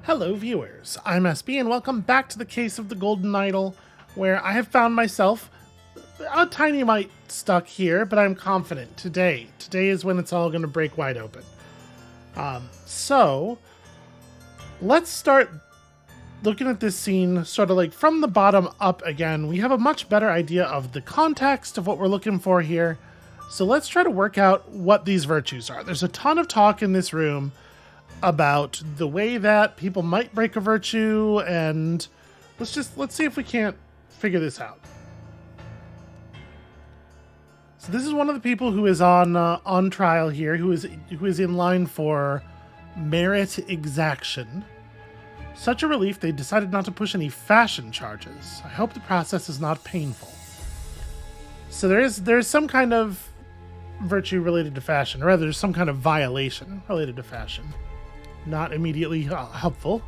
Hello viewers, I'm SB and welcome back to the case of the Golden Idol, where I have found myself a tiny mite stuck here, but I'm confident today is when it's all going to break wide open. So let's start looking at this scene sort of like from the bottom up again. We have a much better idea of the context of what we're looking for here. So let's try to work out what these virtues are. There's a ton of talk in this room about the way that people might break a virtue, and let's see if we can't figure this out. So this is one of the people who is on trial here, who is in line for merit exaction. Such a relief, they decided not to push any fashion charges. I hope the process is not painful. So there's some kind of virtue related to fashion, or rather there's some kind of violation related to fashion. Not immediately helpful.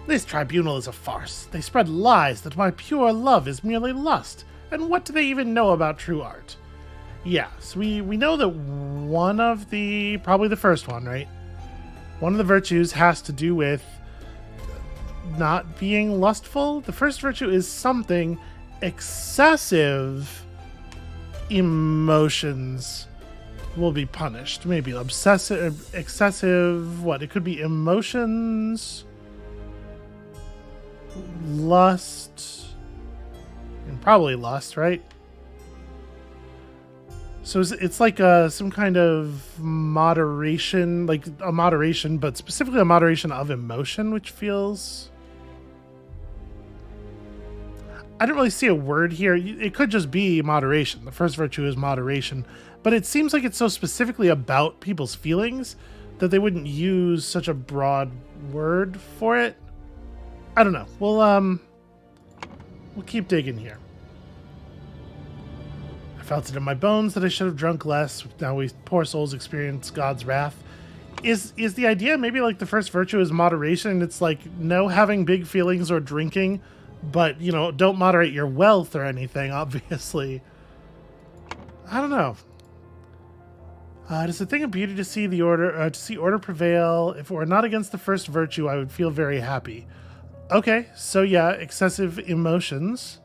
This tribunal is a farce. They spread lies that my pure love is merely lust. And what do they even know about true art? Yes, we know that one of probably the first one, right? One of the virtues has to do with not being lustful. The first virtue is something excessive emotions will be punished. Maybe excessive, what? It could be emotions, lust, and probably lust, right? So it's like some kind of moderation, like a moderation, but specifically a moderation of emotion, which feels... I don't really see a word here. It could just be moderation. The first virtue is moderation. But it seems like it's so specifically about people's feelings that they wouldn't use such a broad word for it. I don't know. We'll keep digging here. I felt it in my bones that I should have drunk less. Now we poor souls experience God's wrath. Is the idea maybe like the first virtue is moderation? It's like no having big feelings or drinking, but you know, don't moderate your wealth or anything, obviously. I don't know. It is a thing of beauty to see order prevail. If it were not against the first virtue, I would feel very happy. Okay, so yeah, excessive emotions.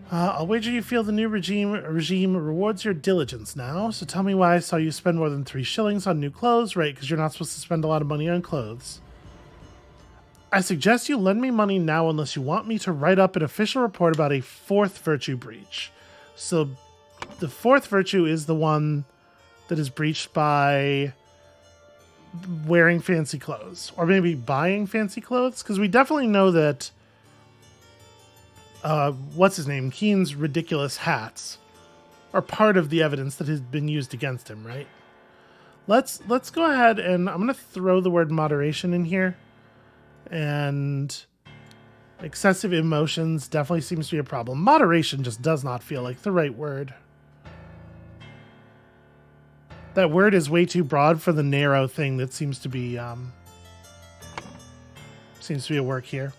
I'll wager you feel the new regime rewards your diligence now. So tell me why I saw you spend more than 3 shillings on new clothes, right? Because you're not supposed to spend a lot of money on clothes. I suggest you lend me money now unless you want me to write up an official report about a 4th virtue breach. So the 4th virtue is the one that is breached by wearing fancy clothes, or maybe buying fancy clothes, because we definitely know that what's his name, Keen's ridiculous hats are part of the evidence that has been used against him, right? Let's go ahead and I'm going to throw the word moderation in here, and excessive emotions definitely seems to be a problem. Moderation just does not feel like the right word. That word is way too broad for the narrow thing that seems to be a work here.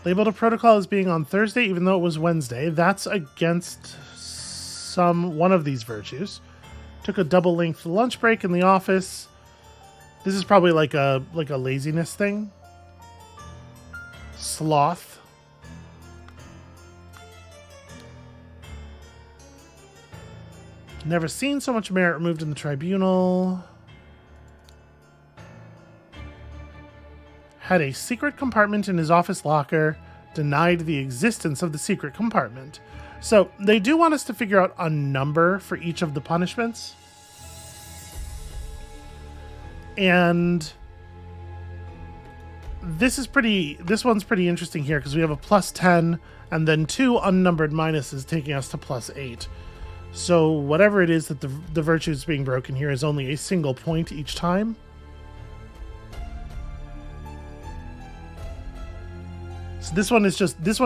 Labeled a protocol as being on Thursday, even though it was Wednesday. That's against one of these virtues. Took a double-length lunch break in the office. This is probably like a laziness thing. Sloth. Never seen so much merit removed in the tribunal. Had a secret compartment in his office locker. Denied the existence of the secret compartment. So they do want us to figure out a number for each of the punishments. And this one's pretty interesting here because we have a +10 and then 2 unnumbered minuses taking us to +8. So whatever it is that the virtue is being broken here is only a single point each time. So this one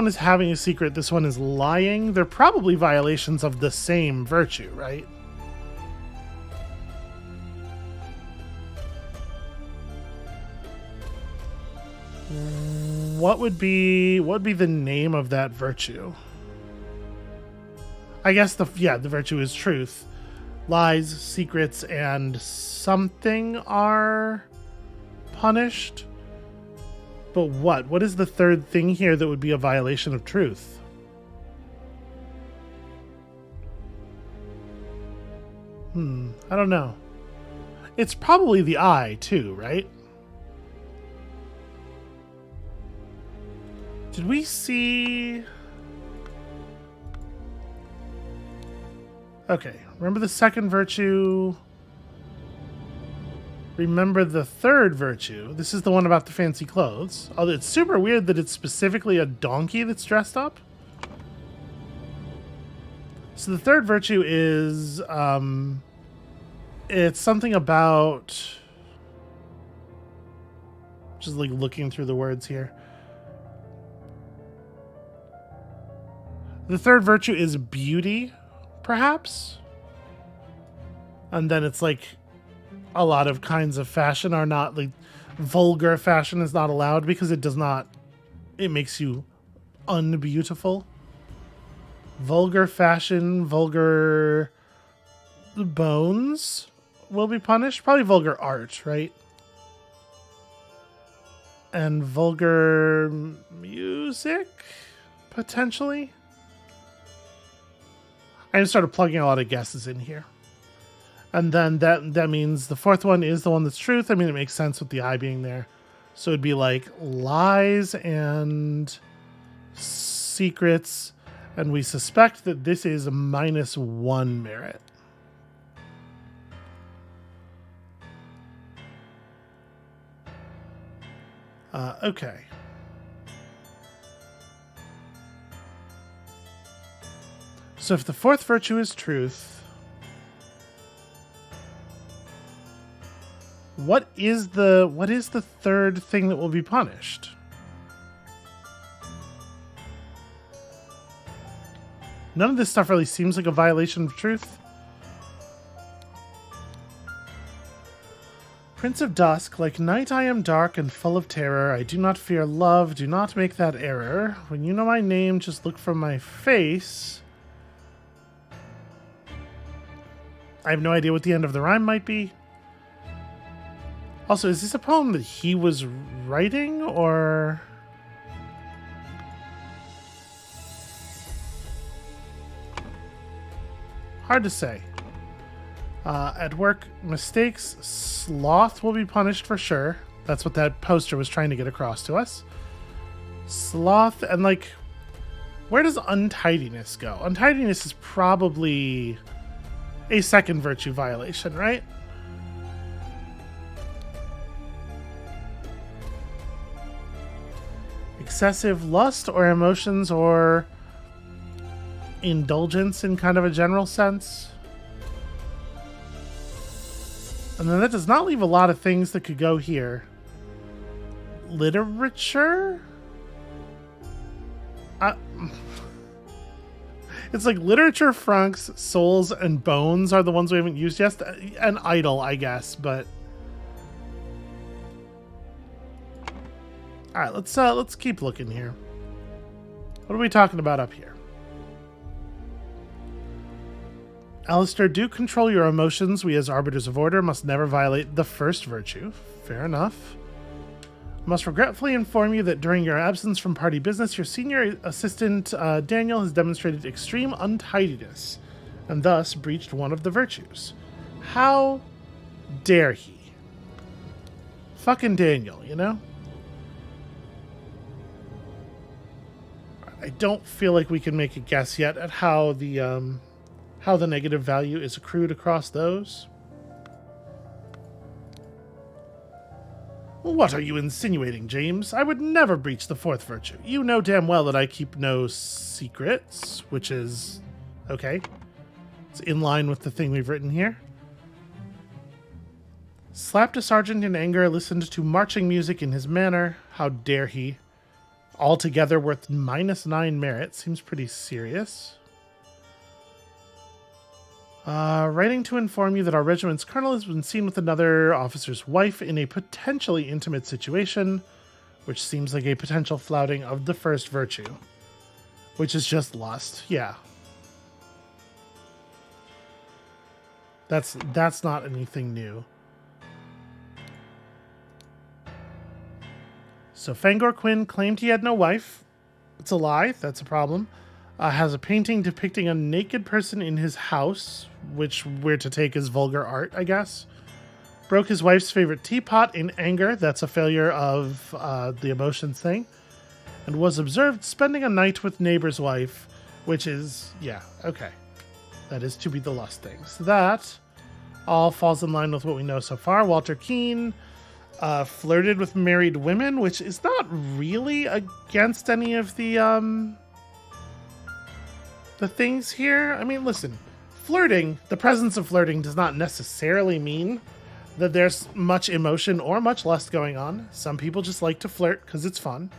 is having a secret, this one is lying. They're probably violations of the same virtue, right? What would be the name of that virtue? I guess the virtue is truth. lies, secrets, and something are punished. But what? What is the third thing here that would be a violation of truth? I don't know. It's probably the eye, too, right? Did we see... Okay, remember the second virtue. Remember the third virtue. This is the one about the fancy clothes. Although it's super weird that it's specifically a donkey that's dressed up. So the third virtue is, it's something about, just like looking through the words here. The third virtue is beauty, perhaps? And then it's like a lot of kinds of fashion are not, like, vulgar fashion is not allowed because it does not, it makes you unbeautiful. Vulgar fashion, vulgar bones will be punished. Probably vulgar art, right? And vulgar music, potentially. I just started plugging a lot of guesses in here. And then that means the fourth one is the one that's truth. I mean, it makes sense with the eye being there. So it'd be like lies and secrets. And we suspect that this is a -1 merit. Okay. So if the fourth virtue is truth, what is the third thing that will be punished? None of this stuff really seems like a violation of truth. Prince of Dusk, like night I am dark and full of terror. I do not fear love, do not make that error. When you know my name, just look from my face. I have no idea what the end of the rhyme might be. Also, is this a poem that he was writing, or... Hard to say. At work, mistakes, sloth will be punished for sure. That's what that poster was trying to get across to us. Sloth, and like, where does untidiness go? Untidiness is probably a second virtue violation, right? Excessive lust or emotions or indulgence in kind of a general sense. And then that does not leave a lot of things that could go here. Literature? It's like literature, francs, souls, and bones are the ones we haven't used yet. And idle, I guess, but... Alright, let's keep looking here. What are we talking about up here? Alistair, do control your emotions. We as arbiters of order must never violate the first virtue. Fair enough. Must regretfully inform you that during your absence from party business, your senior assistant, Daniel, has demonstrated extreme untidiness and thus breached one of the virtues. How dare he? Fucking Daniel, you know? I don't feel like we can make a guess yet at how the negative value is accrued across those. What are you insinuating, James? I would never breach the fourth virtue. You know damn well that I keep no secrets, which is okay. It's in line with the thing we've written here. Slapped a sergeant in anger, listened to marching music in his manner. How dare he? Altogether worth -9 merit. Seems pretty serious. Writing to inform you that our regiment's colonel has been seen with another officer's wife in a potentially intimate situation, which seems like a potential flouting of the first virtue, which is just lust. Yeah. That's not anything new. So Fangor Quinn claimed he had no wife. It's a lie. That's a problem. Has a painting depicting a naked person in his house, which we're to take as vulgar art, I guess. Broke his wife's favorite teapot in anger. That's a failure of the emotions thing. And was observed spending a night with neighbor's wife, which is, yeah, okay. That is to be the lust thing. So that all falls in line with what we know so far. Walter Keane flirted with married women, which is not really against any of the things here. I mean, listen, flirting, the presence of flirting does not necessarily mean that there's much emotion or much lust going on. Some people just like to flirt because it's fun.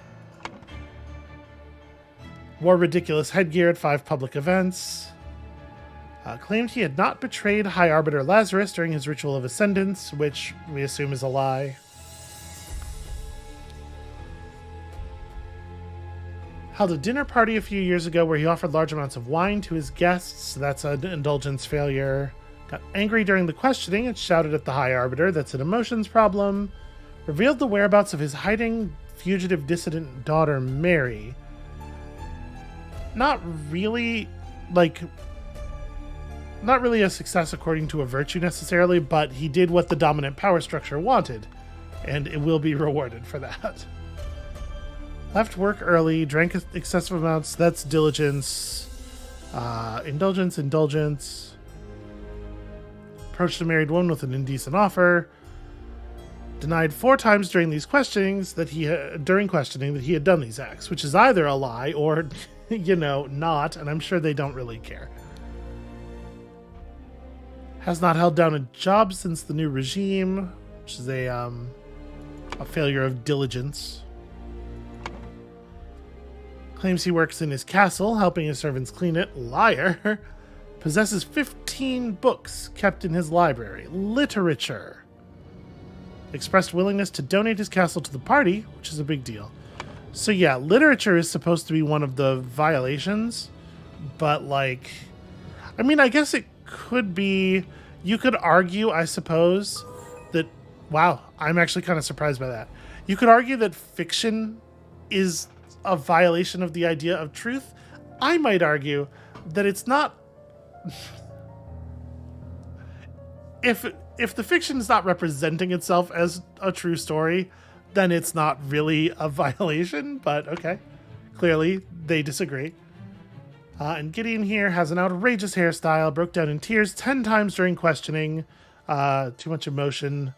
Wore ridiculous headgear at 5 public events. Claimed he had not betrayed High Arbiter Lazarus during his ritual of ascendance, which we assume is a lie. Held a dinner party a few years ago where he offered large amounts of wine to his guests. That's an indulgence failure. Got angry during the questioning and shouted at the High Arbiter. That's an emotions problem. Revealed the whereabouts of his hiding fugitive dissident daughter, Mary. Not really a success according to a virtue necessarily, but he did what the dominant power structure wanted, and it will be rewarded for that. Left work early, drank excessive amounts. That's diligence. Indulgence. Approached a married woman with an indecent offer. Denied 4 times during these questionings that during questioning that he had done these acts, which is either a lie or, not, and I'm sure they don't really care. Has not held down a job since the new regime, which is a failure of diligence. Claims he works in his castle, helping his servants clean it. Liar. Possesses 15 books kept in his library. Literature. Expressed willingness to donate his castle to the party, which is a big deal. So yeah, literature is supposed to be one of the violations, but I guess it could be, you could argue, I suppose, that, wow, I'm actually kind of surprised by that. You could argue that fiction is a violation of the idea of truth. I might argue that it's not. If the fiction is not representing itself as a true story, then it's not really a violation, but okay. Clearly, they disagree. And Gideon here has an outrageous hairstyle, broke down in tears 10 times during questioning, too much emotion,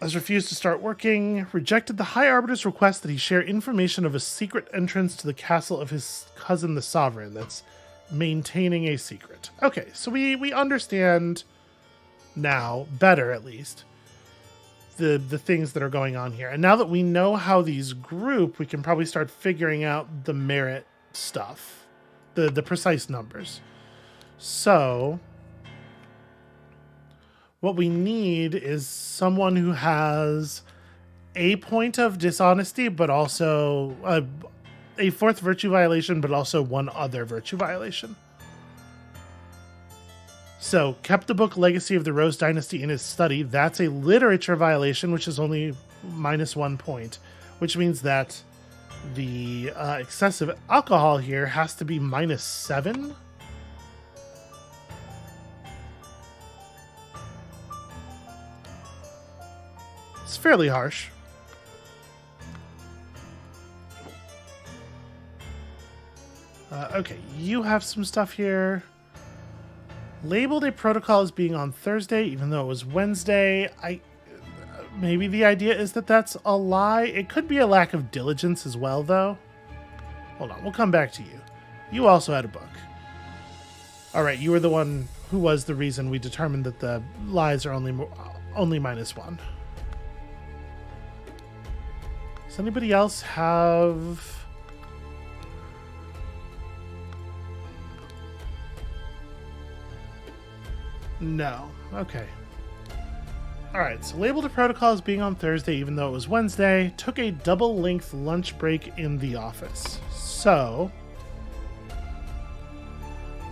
has refused to start working, rejected the High Arbiter's request that he share information of a secret entrance to the castle of his cousin, the Sovereign. That's maintaining a secret. Okay, so we understand now, better at least, the things that are going on here. And now that we know how these group, we can probably start figuring out the merit stuff, the precise numbers. So what we need is someone who has a point of dishonesty, but also a 4th virtue violation, but also one other virtue violation. So, kept the book Legacy of the Rose Dynasty in his study. That's a literature violation, which is only -1 point, which means that the excessive alcohol here has to be -7. It's fairly harsh. Okay, you have some stuff here. Labeled a protocol as being on Thursday, even though it was Wednesday. Maybe the idea is that that's a lie. It could be a lack of diligence as well, though. Hold on, we'll come back to you. You also had a book. All right, you were the one who was the reason we determined that the lies are only -1. Does anybody else have... No. Okay. Alright, so labeled a protocol as being on Thursday even though it was Wednesday. Took a double-length lunch break in the office. So...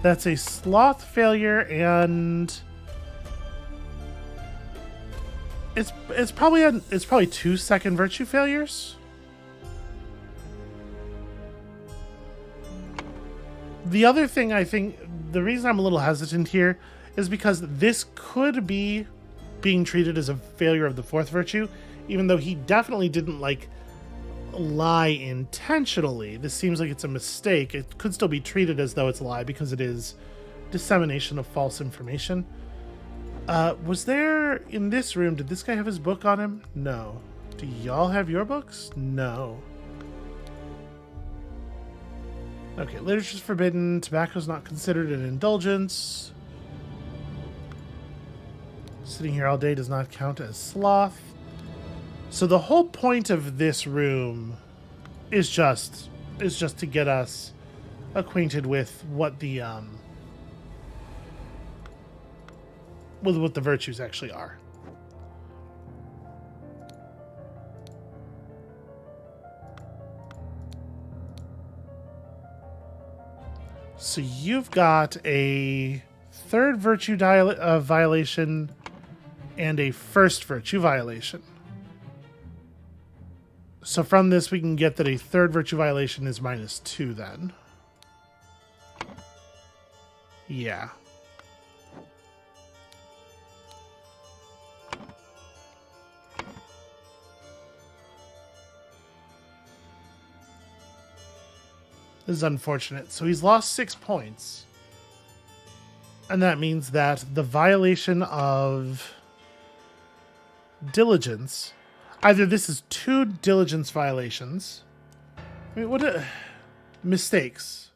that's a sloth failure and It's probably 2 second virtue failures. The other thing, I think, the reason I'm a little hesitant here is because this could be being treated as a failure of the fourth virtue, even though he definitely didn't like lie intentionally. This seems like it's a mistake. It could still be treated as though it's a lie because it is dissemination of false information. Was there in this room, did this guy have his book on him? No. Do y'all have your books? No. Okay, literature's forbidden. Tobacco's not considered an indulgence. Sitting here all day does not count as sloth. So the whole point of this room is just to get us acquainted with what the with what the virtues actually are. So you've got a third virtue violation and a first virtue violation. So from this, we can get that a third virtue violation is -2 then. Yeah. This is unfortunate. So he's lost 6 points. And that means that the violation of diligence, either this is 2 diligence violations. I mean, mistakes.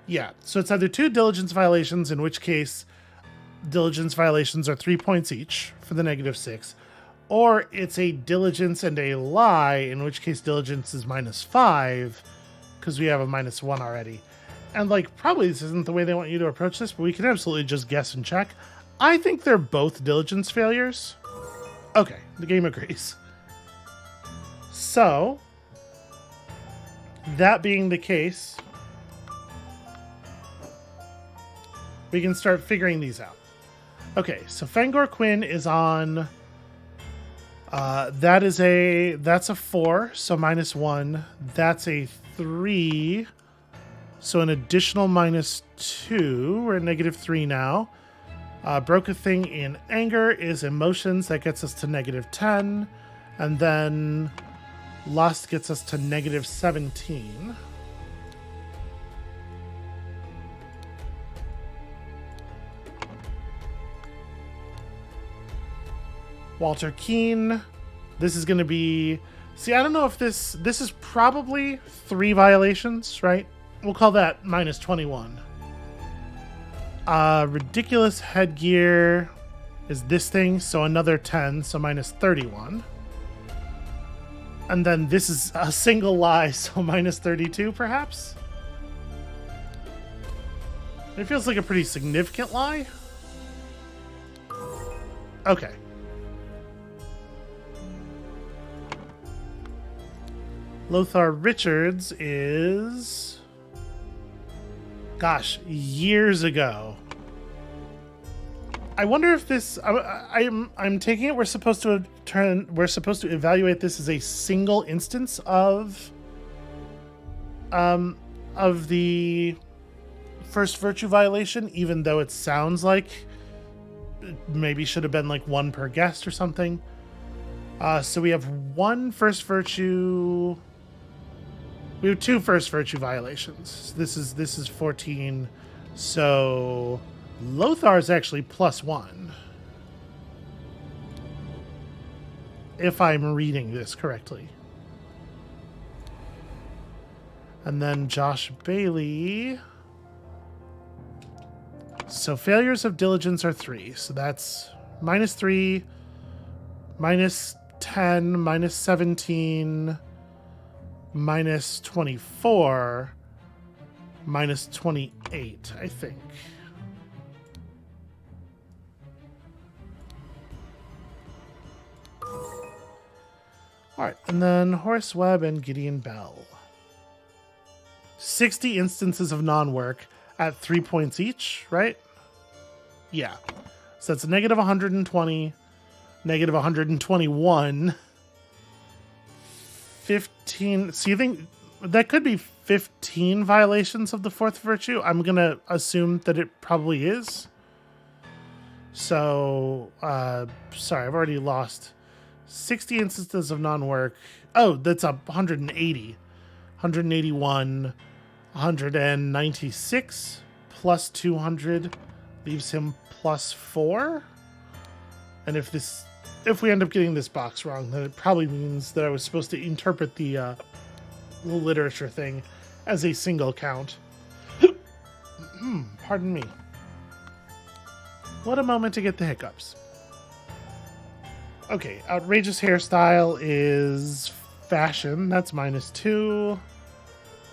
Yeah, so it's either 2 diligence violations, in which case diligence violations are 3 points each for the -6, or it's a diligence and a lie, in which case diligence is -5, because we have a -1 already. And like, probably this isn't the way they want you to approach this, but we can absolutely just guess and check. I think they're both diligence failures. Okay, the game agrees. So, that being the case, we can start figuring these out. Okay, so Fangor Quinn is on... that's a 4, so -1. That's a 3, so an additional -2. We're at -3 now. Broke a thing in anger is emotions. That gets us to -10. And then lust gets us to -17. Walter Keane. This is going to be... See, I don't know if this is probably 3 violations, right? We'll call that -21. Ridiculous headgear is this thing, so another 10, so -31. And then this is a single lie, so -32, perhaps? It feels like a pretty significant lie. Okay. Lothar Richards is... Gosh, years ago. I wonder if this... I'm taking it we're supposed to evaluate this as a single instance of the first virtue violation, even though it sounds like it maybe should have been like 1 per guest or something. So we have 1 first virtue... We have 2 first virtue violations. This is 14. So Lothar is actually +1. If I'm reading this correctly. And then Josh Bailey. So failures of diligence are 3. So that's -3, -10, -17... -24, -28, I think. All right, and then Horace Webb and Gideon Bell. 60 instances of non-work at 3 points each, right? Yeah. So that's -120, negative 121. 15. So you think that could be 15 violations of the fourth virtue? I'm going to assume that it probably is. So, sorry, I've already lost 60 instances of non-work. Oh, that's 180. 181, 196 plus 200 leaves him plus 4. And if we end up getting this box wrong, then it probably means that I was supposed to interpret the literature thing as a single count. Pardon me. What a moment to get the hiccups. Okay, outrageous hairstyle is fashion. That's -2.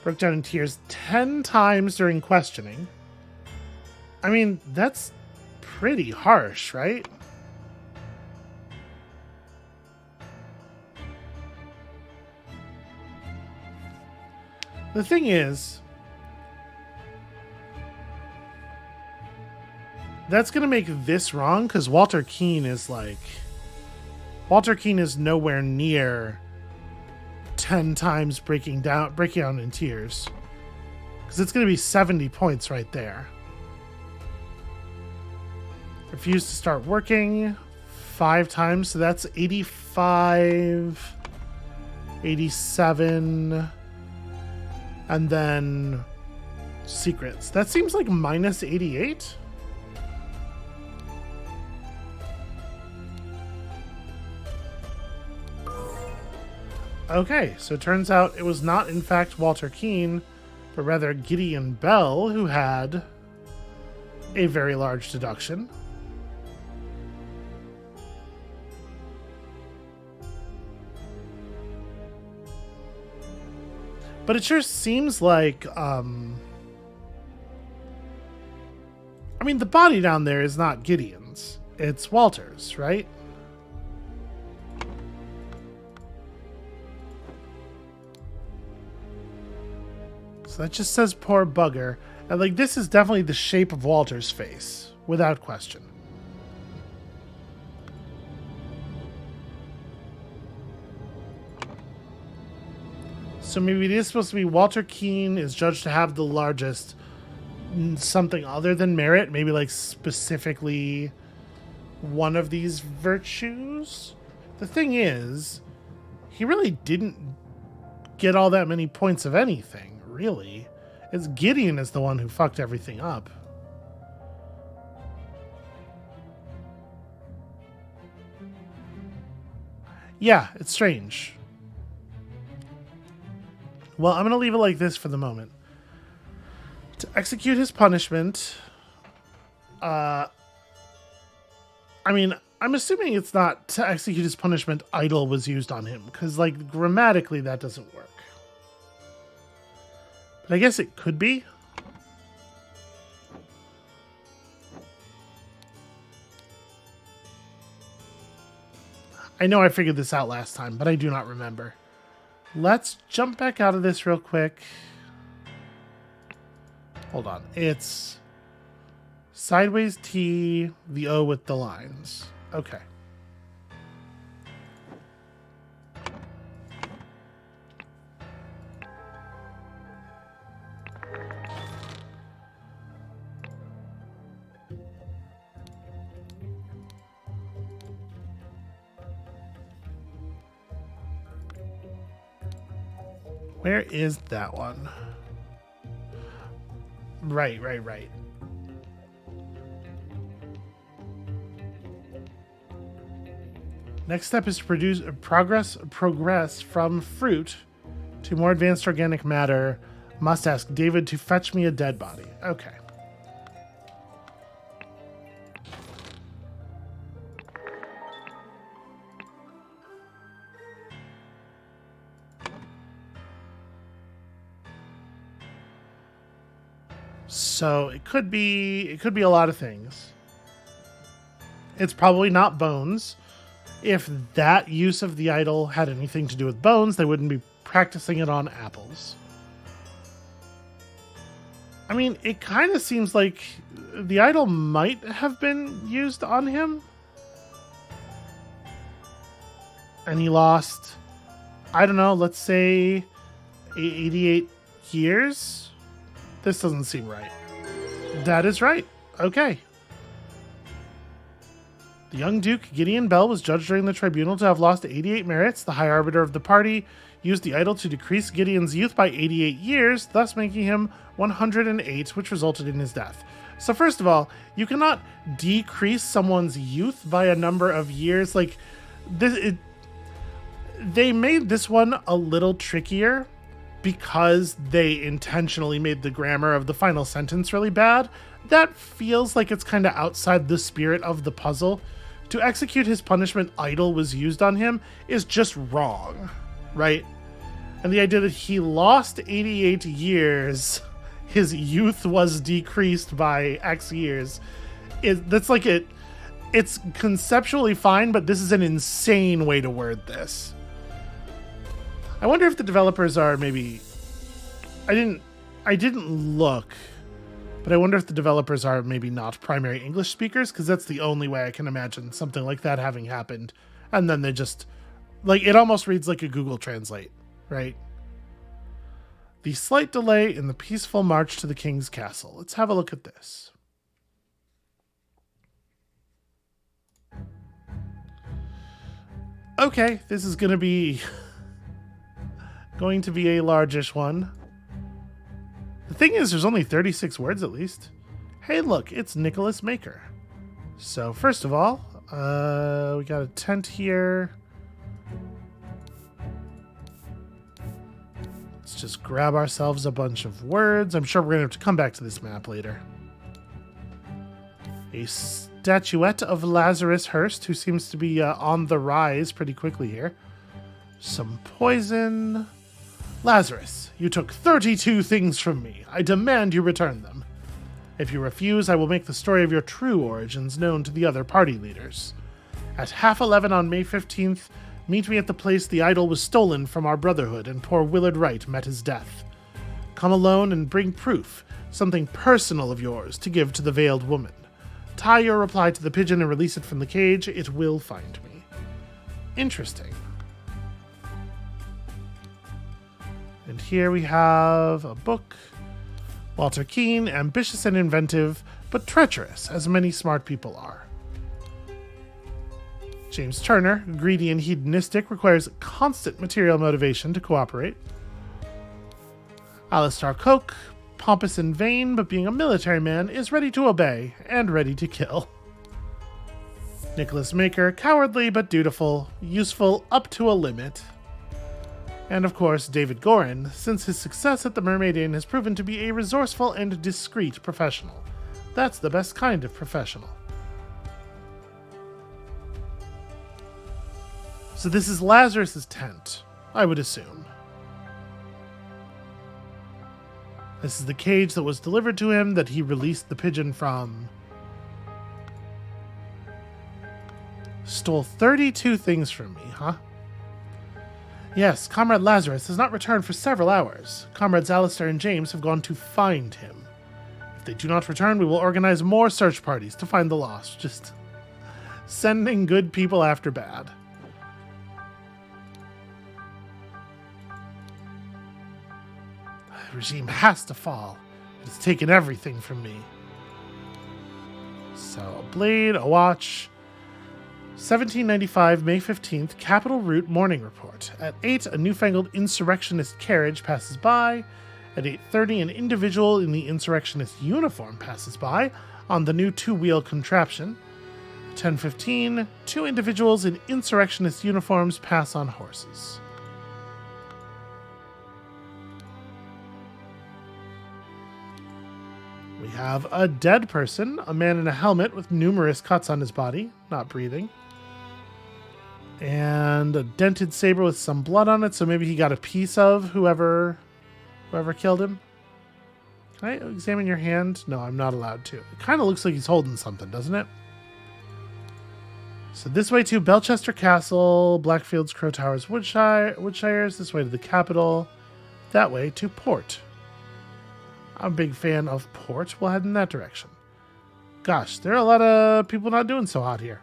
Broke down in tears 10 times during questioning. I mean, that's pretty harsh, right? The thing is, that's going to make this wrong because Walter Keane is nowhere near 10 times breaking down in tears. Because it's going to be 70 points right there. Refused to start working 5 times, so that's 85, 87, and then secrets. That seems like -88. Okay, so it turns out it was not in fact Walter Keane, but rather Gideon Bell who had a very large deduction. But it sure seems like, I mean, the body down there is not Gideon's. It's Walter's, right? So that just says poor bugger. And, like, this is definitely the shape of Walter's face, without question. So maybe it is supposed to be Walter Keane is judged to have the largest something other than merit, maybe like specifically one of these virtues. The thing is, he really didn't get all that many points of anything, really. It's Gideon is the one who fucked everything up. Yeah, it's strange. Well, I'm going to leave it like this for the moment. To execute his punishment, I mean, I'm assuming it's not to execute his punishment idle was used on him, because, like, grammatically that doesn't work. But I guess it could be. I know I figured this out last time, but I do not remember. Let's jump back out of this real quick. Hold on. It's sideways T, the O with the lines. Okay. Where is that one? Right. Next step is to progress from fruit to more advanced organic matter. Must ask David to fetch me a dead body. Okay. So it could be a lot of things. It's probably not bones. If that use of the idol had anything to do with bones, they wouldn't be practicing it on apples. I mean, it kind of seems like the idol might have been used on him. And he lost, I don't know, let's say 88 years? This doesn't seem right. That is right. Okay. The young Duke, Gideon Bell, was judged during the tribunal to have lost 88 merits. The High Arbiter of the party used the idol to decrease Gideon's youth by 88 years, thus making him 108, which resulted in his death. So first of all, you cannot decrease someone's youth by a number of years. Like, they made this one a little trickier because they intentionally made the grammar of the final sentence really bad. That feels like it's kind of outside the spirit of the puzzle. To execute his punishment, idol was used on him is just wrong, right? And the idea that he lost 88 years, his youth was decreased by X years, it's conceptually fine, but this is an insane way to word this. I wonder if the developers are maybe... I didn't look, but I wonder if the developers are maybe not primary English speakers, because that's the only way I can imagine something like that having happened. And then they just... like, it almost reads like a Google Translate, right? The slight delay in the peaceful march to the king's castle. Let's have a look at this. Okay, this is going to be a largish one. The thing is, there's only 36 words at least. Hey, look, it's Nicholas Maker. So first of all, we got a tent here. Let's just grab ourselves a bunch of words. I'm sure we're going to have to come back to this map later. A statuette of Lazarus Hurst, who seems to be on the rise pretty quickly here. Some poison. Lazarus, you took 32 things from me. I demand you return them. If you refuse, I will make the story of your true origins known to the other party leaders. At 11:30 on May 15th, meet me at the place the idol was stolen from our brotherhood and poor Willard Wright met his death. Come alone and bring proof, something personal of yours, to give to the veiled woman. Tie your reply to the pigeon and release it from the cage. It will find me. Interesting. And here we have a book. Walter Keane, ambitious and inventive, but treacherous, as many smart people are. James Turner, greedy and hedonistic, requires constant material motivation to cooperate. Alistair Coke, pompous and vain, but being a military man, is ready to obey and ready to kill. Nicholas Maker, cowardly but dutiful, useful up to a limit. And of course, David Gorin, since his success at the Mermaid Inn has proven to be a resourceful and discreet professional. That's the best kind of professional. So this is Lazarus's tent, I would assume. This is the cage that was delivered to him that he released the pigeon from. Stole 32 things from me, huh? Yes, Comrade Lazarus has not returned for several hours. Comrades Alistair and James have gone to find him. If they do not return, we will organize more search parties to find the lost. Just sending good people after bad. The regime has to fall. It has taken everything from me. So, a blade, a watch. 1795, May 15th, Capitol Route Morning Report. At 8, a newfangled insurrectionist carriage passes by. At 8:30, an individual in the insurrectionist uniform passes by on the new two-wheel contraption. 10:15, 2 individuals in insurrectionist uniforms pass on horses. We have a dead person, a man in a helmet with numerous cuts on his body, not breathing. And a dented saber with some blood on it, so maybe he got a piece of whoever killed him. Can I examine your hand? No, I'm not allowed to. It kind of looks like he's holding something, doesn't it? So this way to Belchester Castle, Blackfields, Crow Towers, Woodshires. This way to the capital. That way to Port. I'm a big fan of Port. We'll head in that direction. Gosh, there are a lot of people not doing so hot here.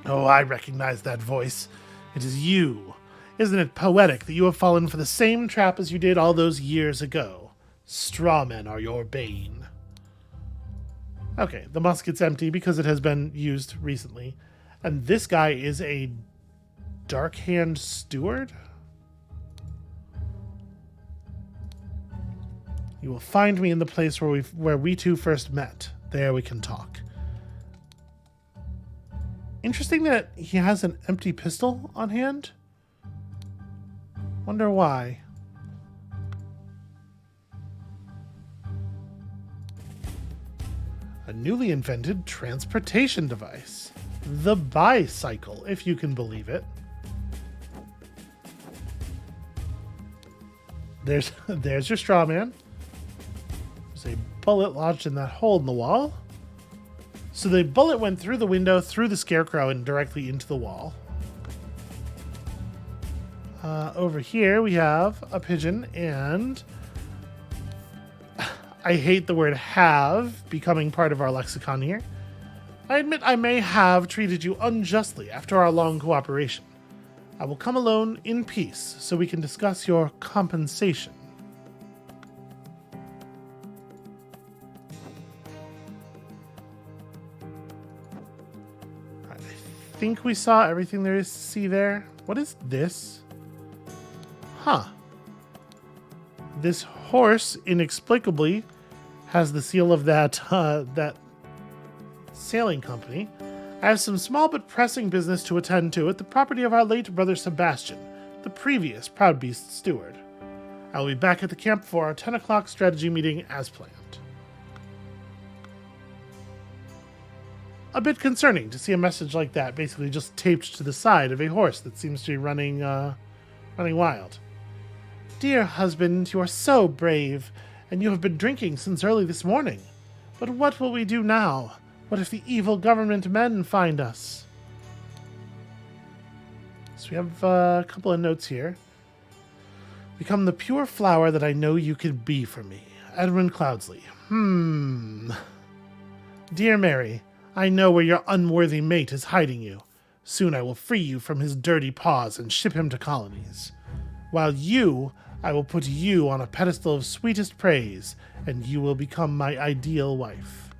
Oh, I recognize that voice. It is you. Isn't it poetic that you have fallen for the same trap as you did all those years ago? Strawmen are your bane. Okay, the musket's empty because it has been used recently. And this guy is a Dark Hand Steward? You will find me in the place where we two first met. There we can talk. Interesting that he has an empty pistol on hand. Wonder why. A newly invented transportation device. The bicycle, if you can believe it. There's your straw man. There's a bullet lodged in that hole in the wall. So the bullet went through the window, through the scarecrow, and directly into the wall. Over here we have a pigeon, and I hate the word have becoming part of our lexicon here. I admit I may have treated you unjustly after our long cooperation. I will come alone in peace so we can discuss your compensation. I think we saw everything there is to see there. What is this? Huh. This horse inexplicably has the seal of that sailing company. I have some small but pressing business to attend to at the property of our late brother Sebastian, the previous Proud Beast steward. I will be back at the camp for our 10 o'clock strategy meeting as planned. A bit concerning to see a message like that basically just taped to the side of a horse that seems to be running wild. Dear husband, you are so brave, and you have been drinking since early this morning. But what will we do now? What if the evil government men find us? So we have a couple of notes here. Become the pure flower that I know you could be for me. Edmund Cloudsley. Dear Mary, I know where your unworthy mate is hiding you. Soon I will free you from his dirty paws and ship him to colonies. While I will put you on a pedestal of sweetest praise, and you will become my ideal wife.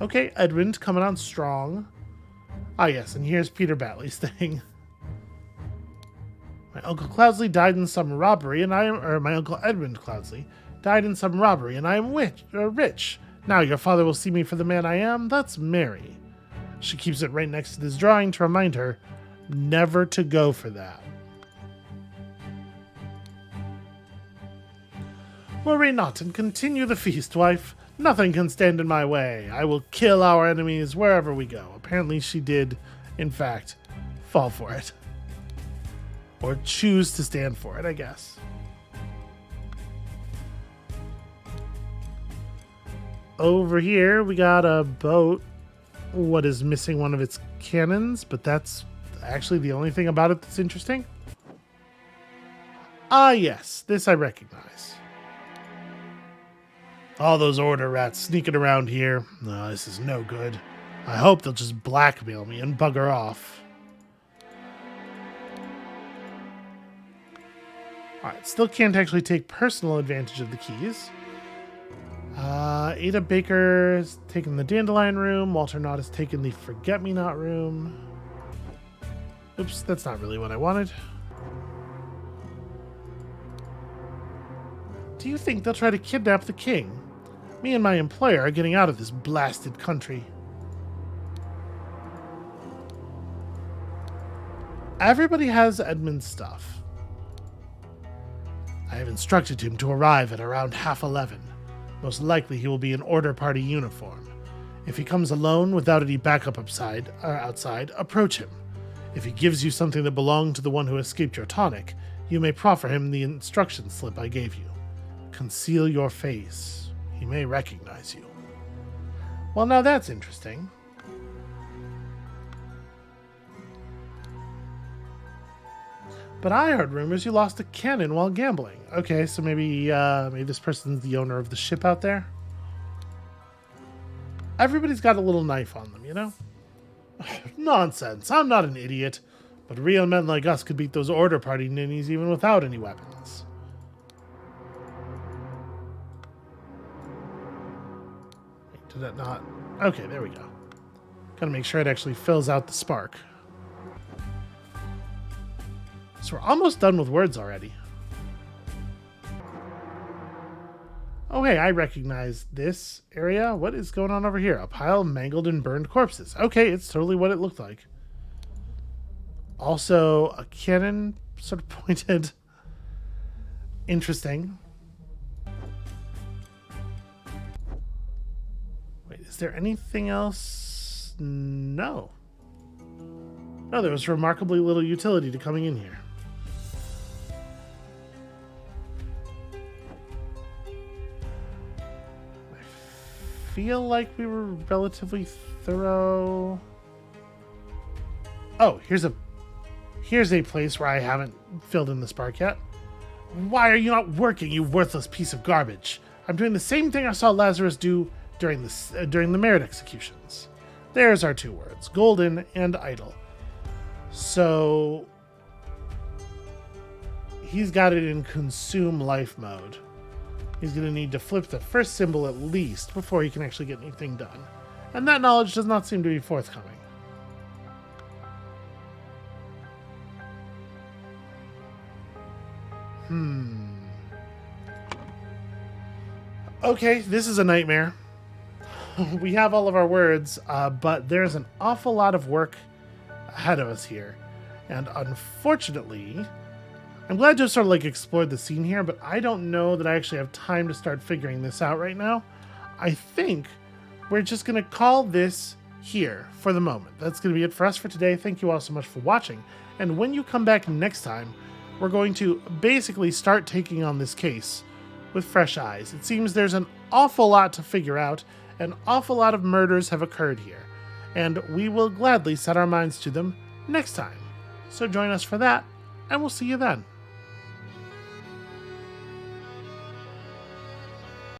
Okay, Edmund coming on strong. Ah, yes, and here's Peter Batley's thing. My Uncle Cloudsley died in some robbery, and my Uncle Edmund Cloudsley died in some robbery, and I am rich. Now your father will see me for the man I am. That's Mary. She keeps it right next to this drawing to remind her never to go for that. Worry not and continue the feast, wife. Nothing can stand in my way. I will kill our enemies wherever we go. Apparently she did, in fact, fall for it. Or choose to stand for it, I guess. Over here, we got a boat. What is missing one of its cannons, but that's actually the only thing about it that's interesting. Ah, yes, this I recognize. All those order rats sneaking around here. No, this is no good. I hope they'll just blackmail me and bugger off. Alright, still can't actually take personal advantage of the keys. Ada Baker's taken the Dandelion room. Walter Knott has taken the Forget-Me-Not room. Oops, that's not really what I wanted. Do you think they'll try to kidnap the king? Me and my employer are getting out of this blasted country. Everybody has Edmund's stuff. I have instructed him to arrive at around 11:30. Most likely he will be in Order Party uniform. If he comes alone without any backup outside, approach him. If he gives you something that belonged to the one who escaped your tonic, you may proffer him the instruction slip I gave you. Conceal your face. He may recognize you. Well, now that's interesting. But I heard rumors you lost a cannon while gambling. Okay, so maybe this person's the owner of the ship out there. Everybody's got a little knife on them, you know? Nonsense. I'm not an idiot. But real men like us could beat those order party ninnies even without any weapons. Wait, did that not? Okay, there we go. Gotta make sure it actually fills out the spark. So we're almost done with words already. Oh, hey, I recognize this area. What is going on over here? A pile of mangled and burned corpses. Okay, it's totally what it looked like. Also, a cannon sort of pointed. Interesting. Wait, is there anything else? No. No, there was remarkably little utility to coming in here. I feel like we were relatively thorough. Oh, here's a place where I haven't filled in the spark yet. Why are you not working, you worthless piece of garbage? I'm doing the same thing I saw Lazarus do during the merit executions. There's our two words, golden and idle. So he's got it in consume life mode. He's going to need to flip the first symbol at least before he can actually get anything done. And that knowledge does not seem to be forthcoming. Okay, this is a nightmare. We have all of our words, but there's an awful lot of work ahead of us here. And unfortunately, I'm glad to have sort of like explored the scene here, but I don't know that I actually have time to start figuring this out right now. I think we're just going to call this here for the moment. That's going to be it for us for today. Thank you all so much for watching. And when you come back next time, we're going to basically start taking on this case with fresh eyes. It seems there's an awful lot to figure out. An awful lot of murders have occurred here, and we will gladly set our minds to them next time. So join us for that, and we'll see you then.